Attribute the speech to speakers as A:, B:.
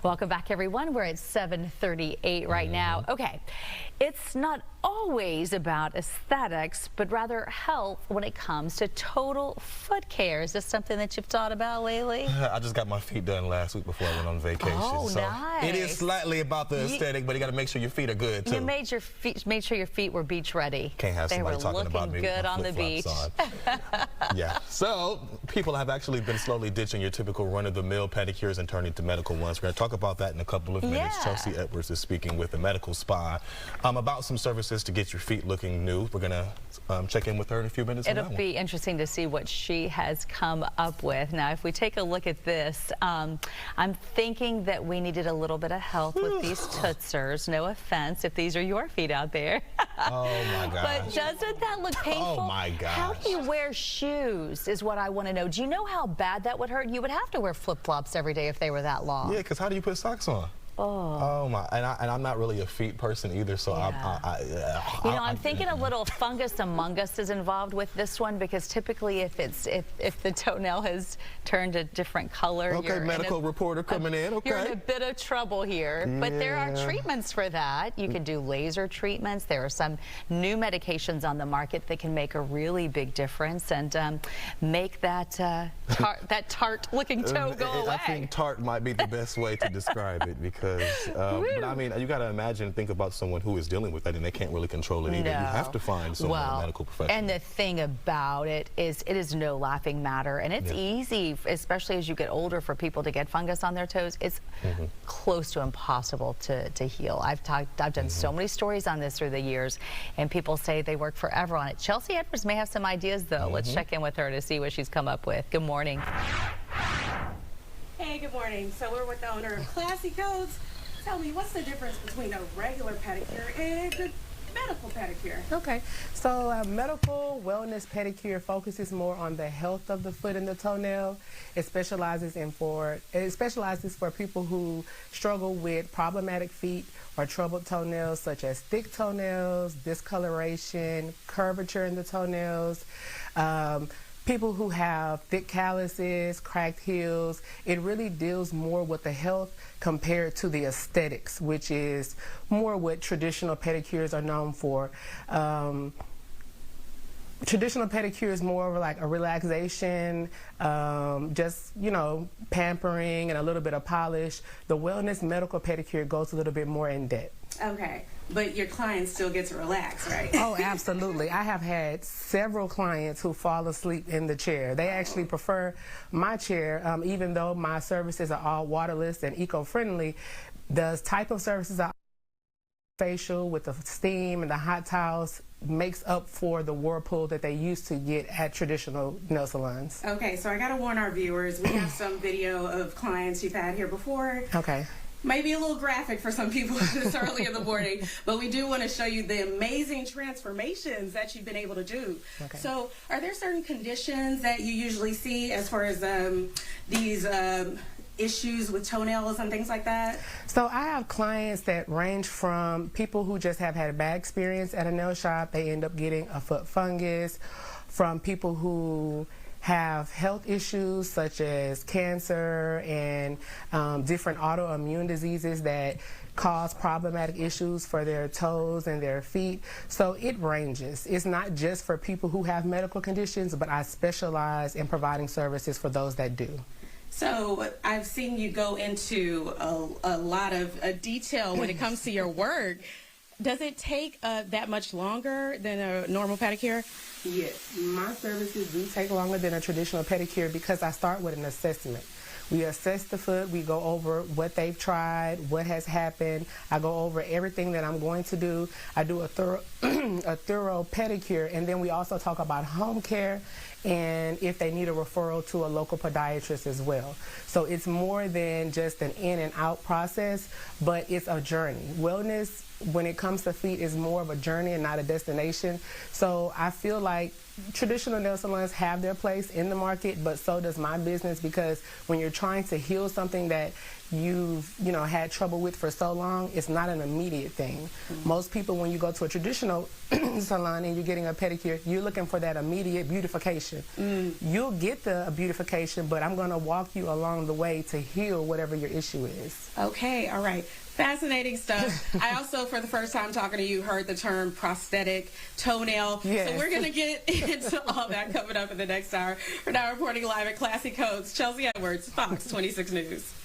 A: Welcome back, everyone. We're at 7:38 right now. Okay, it's not always about aesthetics, but rather health when it comes to total foot care. Is this something that you've thought about lately?
B: I just got my feet done last week before I went on vacation.
A: Oh,
B: so
A: nice.
B: It is slightly about the aesthetic, but you got to make sure your feet are good too.
A: You made sure your feet were beach ready.
B: Can't have somebody talking about me
A: They were looking
B: with
A: good
B: my
A: on the beach.
B: on. Yeah. So people have actually been slowly ditching your typical run-of-the-mill pedicures and turning to medical ones. We're going to talk about that in a couple of minutes.
A: Yeah.
B: Chelsea Edwards is speaking with the medical spa about some services to get your feet looking new. We're going to check in with her in a few minutes.
A: It'll be interesting to see what she has come up with. Now, if we take a look at this, I'm thinking that we needed a little bit of help with these tootsers. No offense if these are your feet out there.
B: Oh my gosh.
A: But doesn't that look painful?
B: Oh my gosh.
A: How do you wear shoes is what I want to know. Do you know how bad that would hurt? You would have to wear flip-flops every day if they were that long.
B: Yeah, because how do you put socks on? Oh my! And I'm not really a feet person either, so
A: yeah. I'm thinking a little fungus among us is involved with this one, because typically if the toenail has turned a different color,
B: okay, medical reporter coming in. Okay,
A: you're in a bit of trouble here. Yeah. But there are treatments for that. You can do laser treatments. There are some new medications on the market that can make a really big difference and make that tart-looking toe go away.
B: I think tart might be the best way to describe it, because but I mean, you got to imagine, think about someone who is dealing with that and they can't really control it either. You have to find someone, a medical professional.
A: And the thing about it is no laughing matter, and it's easy, especially as you get older, for people to get fungus on their toes. It's close to impossible to heal. I've done so many stories on this through the years, and people say they work forever on it. Chelsea Edwards may have some ideas, though. Let's check in with her to see what she's come up with. Good morning.
C: Hey, good morning. So we're with the owner of Klassy Koats. Tell me, what's the difference between a regular pedicure and a good medical pedicure?
D: Okay, so a medical wellness pedicure focuses more on the health of the foot and the toenail. It specializes for people who struggle with problematic feet or troubled toenails, such as thick toenails, discoloration, curvature in the toenails. People who have thick calluses, cracked heels. It really deals more with the health compared to the aesthetics, which is more what traditional pedicures are known for. Traditional pedicure is more of like a relaxation, just, pampering and a little bit of polish. The wellness medical pedicure goes a little bit more in depth.
C: Okay, but your clients still get to relax, right?
D: Oh, absolutely. I have had several clients who fall asleep in the chair. They actually prefer my chair, even though my services are all waterless and eco-friendly. The type of services are facial with the steam and the hot towels makes up for the whirlpool that they used to get at traditional nail salons.
C: Okay, so I got to warn our viewers, we have some video of clients you've had here before.
D: Okay.
C: Maybe a little graphic for some people this early in the morning, but we do want to show you the amazing transformations that you've been able to do. Okay. So are there certain conditions that you usually see as far as these issues with toenails and things like that?
D: So I have clients that range from people who just have had a bad experience at a nail shop. They end up getting a foot fungus, from people who have health issues such as cancer and different autoimmune diseases that cause problematic issues for their toes and their feet. So it ranges. It's not just for people who have medical conditions, but I specialize in providing services for those that do.
C: So I've seen you go into a lot of detail when it comes to your work. Does it take that much longer than a normal pedicure?
D: Yes, my services do take longer than a traditional pedicure because I start with an assessment. We assess the foot, we go over what they've tried, what has happened. I go over everything that I'm going to do. I do a thorough pedicure, and then we also talk about home care and if they need a referral to a local podiatrist as well. So it's more than just an in and out process, but it's a journey. Wellness, when it comes to feet, is more of a journey and not a destination. So I feel like traditional nail salons have their place in the market, but so does my business, because when you're trying to heal something that you've, you know, had trouble with for so long, it's not an immediate thing. Most people, when you go to a traditional salon and you're getting a pedicure, you're looking for that immediate beautification. You'll get the beautification, but I'm going to walk you along the way to heal whatever your issue is.
C: Okay, all right. Fascinating stuff. I also, for the first time talking to you, heard the term prosthetic toenail.
D: Yes.
C: So we're going to get into all that coming up in the next hour. We're now reporting live at Klassy Koats. Chelsea Edwards, Fox 26 News.